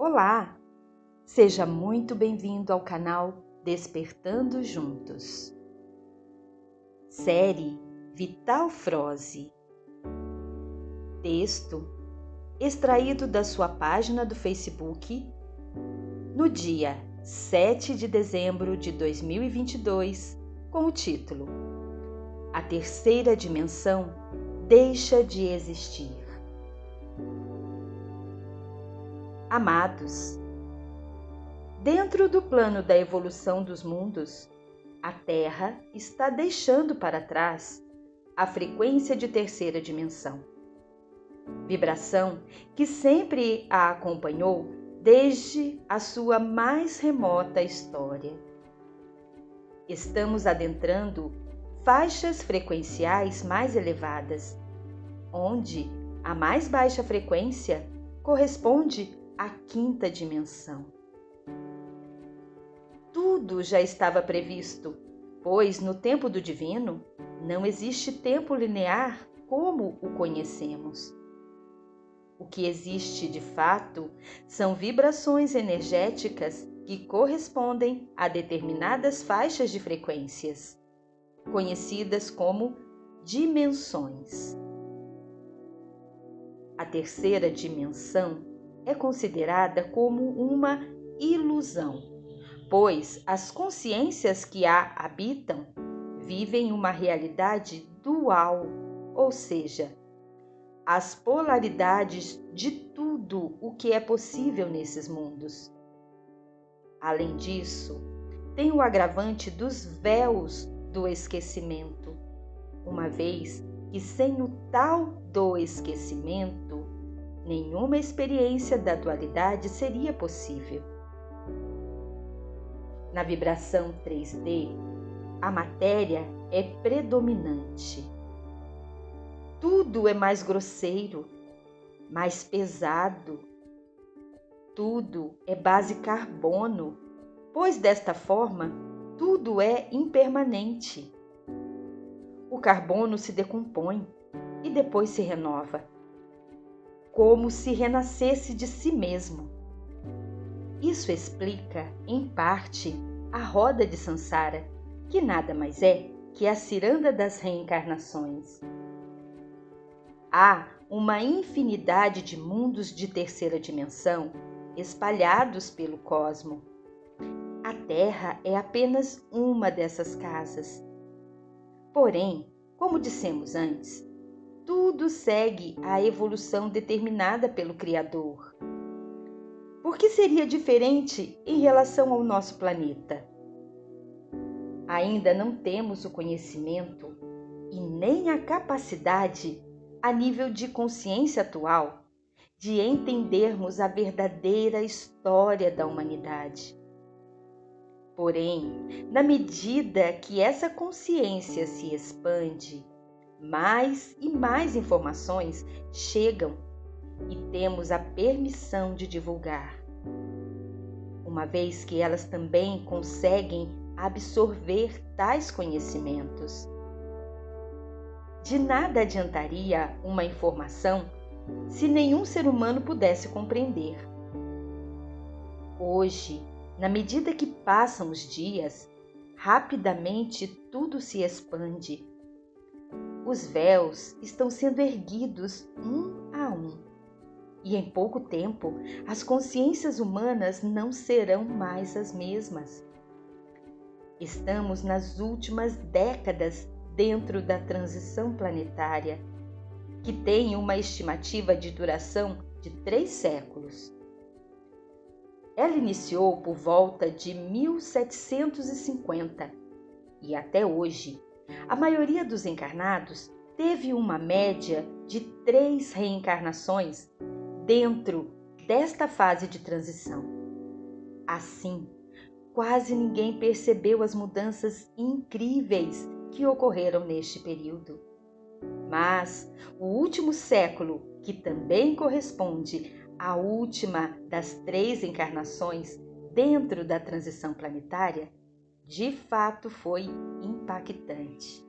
Olá, seja muito bem-vindo ao canal Despertando Juntos. Série Vital Froze. Texto extraído da sua página do Facebook no dia 7 de dezembro de 2022, com o título A Terceira Dimensão Deixa de Existir. Amados, dentro do plano da evolução dos mundos, a Terra está deixando para trás a frequência de terceira dimensão, vibração que sempre a acompanhou desde a sua mais remota história. Estamos adentrando faixas frequenciais mais elevadas, onde a mais baixa frequência corresponde à quinta dimensão. Tudo já estava previsto, pois no tempo do divino não existe tempo linear como o conhecemos. O que existe de fato são vibrações energéticas que correspondem a determinadas faixas de frequências, conhecidas como dimensões. A terceira dimensão é considerada como uma ilusão, pois as consciências que a habitam vivem uma realidade dual, ou seja, as polaridades de tudo o que é possível nesses mundos. Além disso, tem o agravante dos véus do esquecimento, uma vez que sem o tal do esquecimento, nenhuma experiência da dualidade seria possível. Na vibração 3D, a matéria é predominante. Tudo é mais grosseiro, mais pesado. Tudo é base carbono, pois desta forma tudo é impermanente. O carbono se decompõe e depois se renova, como se renascesse de si mesmo. Isso explica, em parte, a roda de Sansara, que nada mais é que a ciranda das reencarnações. Há uma infinidade de mundos de terceira dimensão espalhados pelo cosmo. A Terra é apenas uma dessas casas. Porém, como dissemos antes, tudo segue a evolução determinada pelo Criador. Por que seria diferente em relação ao nosso planeta? Ainda não temos o conhecimento e nem a capacidade, a nível de consciência atual, de entendermos a verdadeira história da humanidade. Porém, na medida que essa consciência se expande, mais e mais informações chegam e temos a permissão de divulgar, uma vez que elas também conseguem absorver tais conhecimentos. De nada adiantaria uma informação se nenhum ser humano pudesse compreender. Hoje, na medida que passam os dias, rapidamente tudo se expande. Os véus estão sendo erguidos um a um, e em pouco tempo as consciências humanas não serão mais as mesmas. Estamos nas últimas décadas dentro da transição planetária, que tem uma estimativa de duração de 3 séculos. Ela iniciou por volta de 1750 e até hoje, a maioria dos encarnados teve uma média de 3 reencarnações dentro desta fase de transição. Assim, quase ninguém percebeu as mudanças incríveis que ocorreram neste período. Mas o último século, que também corresponde à última das 3 encarnações dentro da transição planetária, de fato foi impactante.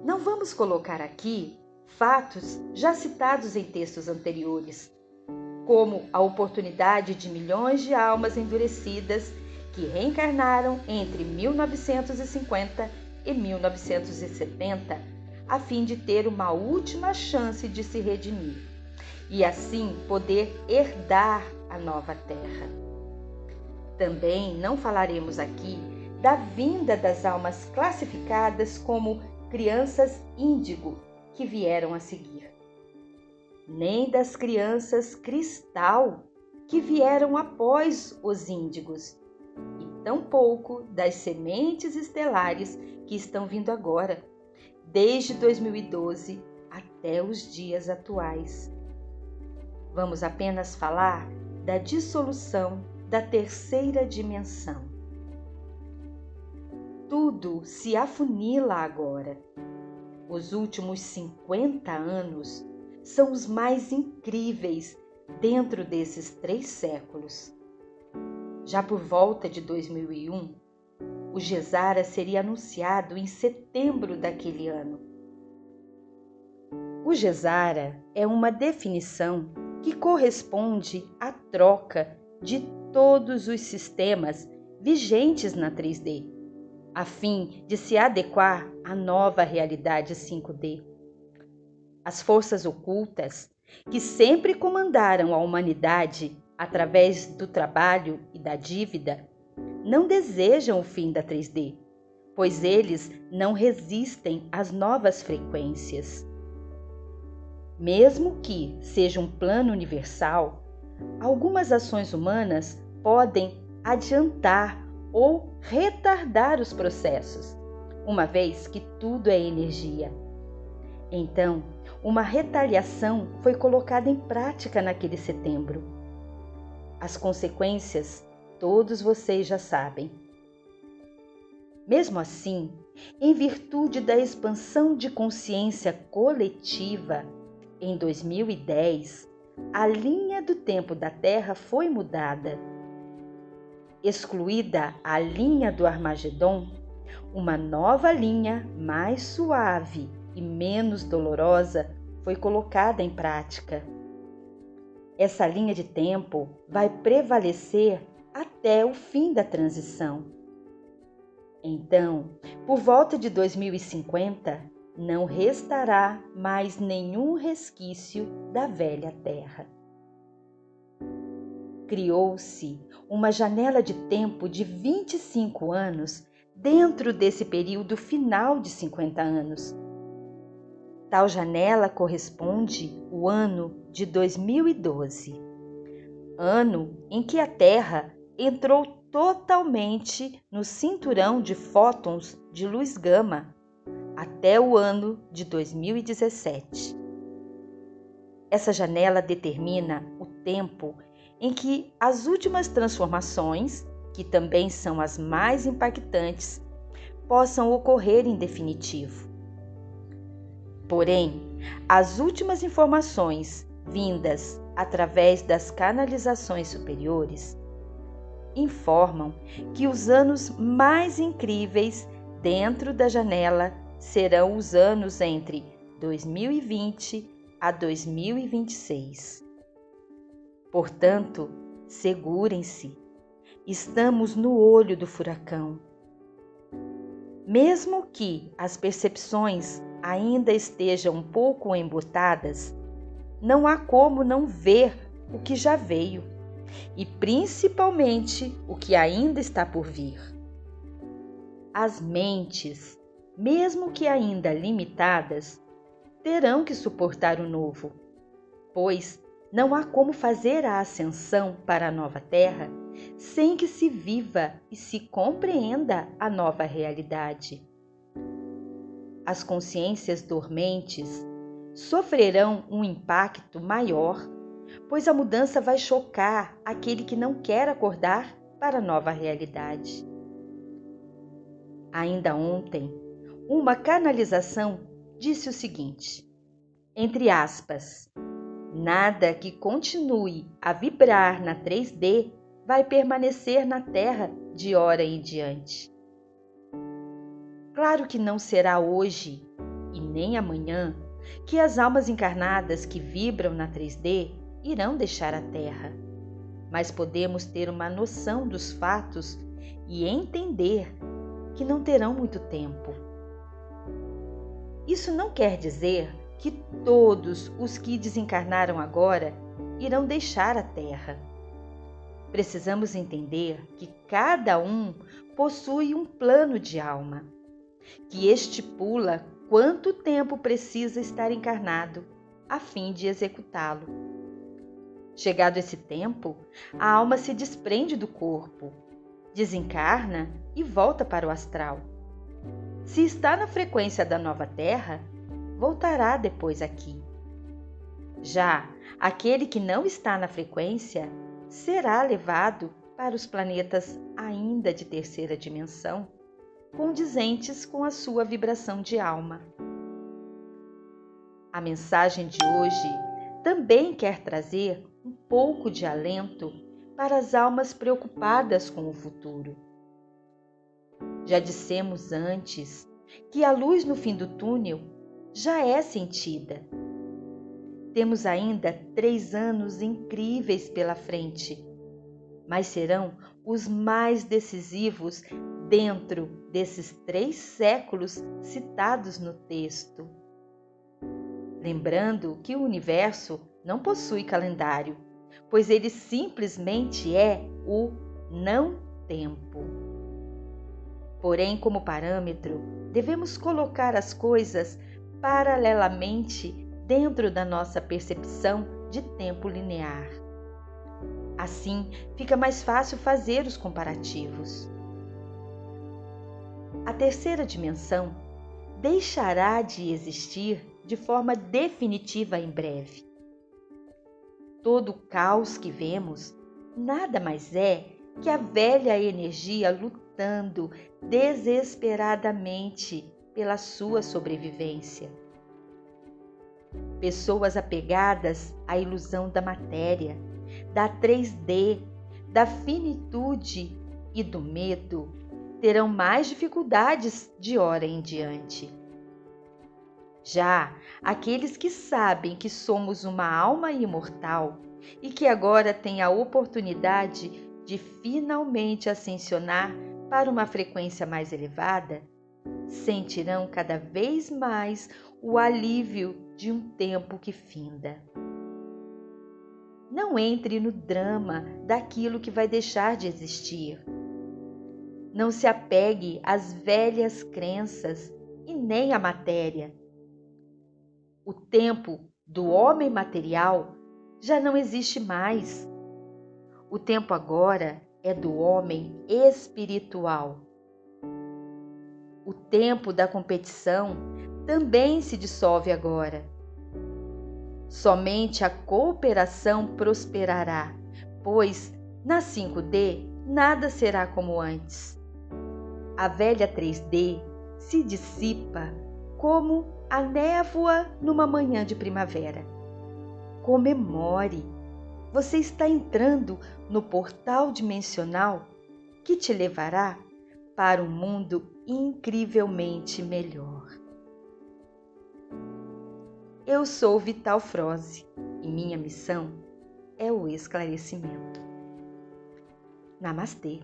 Não vamos colocar aqui fatos já citados em textos anteriores, como a oportunidade de milhões de almas endurecidas que reencarnaram entre 1950 e 1970, a fim de ter uma última chance de se redimir e assim poder herdar a nova terra. Também não falaremos aqui da vinda das almas classificadas como crianças índigo que vieram a seguir, nem das crianças cristal que vieram após os índigos, e tampouco das sementes estelares que estão vindo agora, desde 2012 até os dias atuais. Vamos apenas falar da dissolução da terceira dimensão. Tudo se afunila agora. Os últimos 50 anos são os mais incríveis dentro desses 3 séculos. Já por volta de 2001, o Gesara seria anunciado em setembro daquele ano. O Gesara é uma definição que corresponde à troca de todos os sistemas vigentes na 3D, a fim de se adequar à nova realidade 5D. As forças ocultas, que sempre comandaram a humanidade através do trabalho e da dívida, não desejam o fim da 3D, pois eles não resistem às novas frequências. Mesmo que seja um plano universal, algumas ações humanas podem adiantar ou retardar os processos, uma vez que tudo é energia. Então, uma retaliação foi colocada em prática naquele setembro. As consequências todos vocês já sabem. Mesmo assim, em virtude da expansão de consciência coletiva, em 2010, a linha do tempo da Terra foi mudada. Excluída a linha do Armagedon, uma nova linha mais suave e menos dolorosa foi colocada em prática. Essa linha de tempo vai prevalecer até o fim da transição. Então, por volta de 2050, não restará mais nenhum resquício da velha Terra. Criou-se uma janela de tempo de 25 anos dentro desse período final de 50 anos. Tal janela corresponde ao ano de 2012, ano em que a Terra entrou totalmente no cinturão de fótons de luz gama, até o ano de 2017. Essa janela determina o tempo em que as últimas transformações, que também são as mais impactantes, possam ocorrer em definitivo. Porém, as últimas informações vindas através das canalizações superiores informam que os anos mais incríveis dentro da janela serão os anos entre 2020 a 2026. Portanto, segurem-se, estamos no olho do furacão. Mesmo que as percepções ainda estejam um pouco embotadas, não há como não ver o que já veio e principalmente o que ainda está por vir. As mentes, mesmo que ainda limitadas, terão que suportar o novo, pois não há como fazer a ascensão para a nova Terra sem que se viva e se compreenda a nova realidade. As consciências dormentes sofrerão um impacto maior, pois a mudança vai chocar aquele que não quer acordar para a nova realidade. Ainda ontem, uma canalização disse o seguinte, entre aspas, nada que continue a vibrar na 3D vai permanecer na Terra de hora em diante. Claro que não será hoje e nem amanhã que as almas encarnadas que vibram na 3D irão deixar a Terra, mas podemos ter uma noção dos fatos e entender que não terão muito tempo. Isso não quer dizer que todos os que desencarnaram agora irão deixar a Terra. Precisamos entender que cada um possui um plano de alma, que estipula quanto tempo precisa estar encarnado a fim de executá-lo. Chegado esse tempo, a alma se desprende do corpo, desencarna e volta para o astral. Se está na frequência da nova Terra, voltará depois aqui. Já aquele que não está na frequência será levado para os planetas ainda de terceira dimensão, condizentes com a sua vibração de alma. A mensagem de hoje também quer trazer um pouco de alento para as almas preocupadas com o futuro. Já dissemos antes que a luz no fim do túnel já é sentida. Temos ainda 3 anos incríveis pela frente, mas serão os mais decisivos dentro desses 3 séculos citados no texto. Lembrando que o universo não possui calendário, pois ele simplesmente é o não-tempo. Porém, como parâmetro, devemos colocar as coisas paralelamente dentro da nossa percepção de tempo linear. Assim, fica mais fácil fazer os comparativos. A terceira dimensão deixará de existir de forma definitiva em breve. Todo o caos que vemos nada mais é que a velha energia lutando desesperadamente pela sua sobrevivência. Pessoas apegadas à ilusão da matéria, da 3D, da finitude e do medo terão mais dificuldades de hora em diante. Já aqueles que sabem que somos uma alma imortal e que agora têm a oportunidade de finalmente ascensionar para uma frequência mais elevada, sentirão cada vez mais o alívio de um tempo que finda. Não entre no drama daquilo que vai deixar de existir. Não se apegue às velhas crenças e nem à matéria. O tempo do homem material já não existe mais. O tempo agora é do homem espiritual. O tempo da competição também se dissolve agora. Somente a cooperação prosperará, pois na 5D nada será como antes. A velha 3D se dissipa como a névoa numa manhã de primavera. Comemore! Você está entrando no portal dimensional que te levará para um mundo incrivelmente melhor. Eu sou Vital Froze e minha missão é o esclarecimento. Namastê!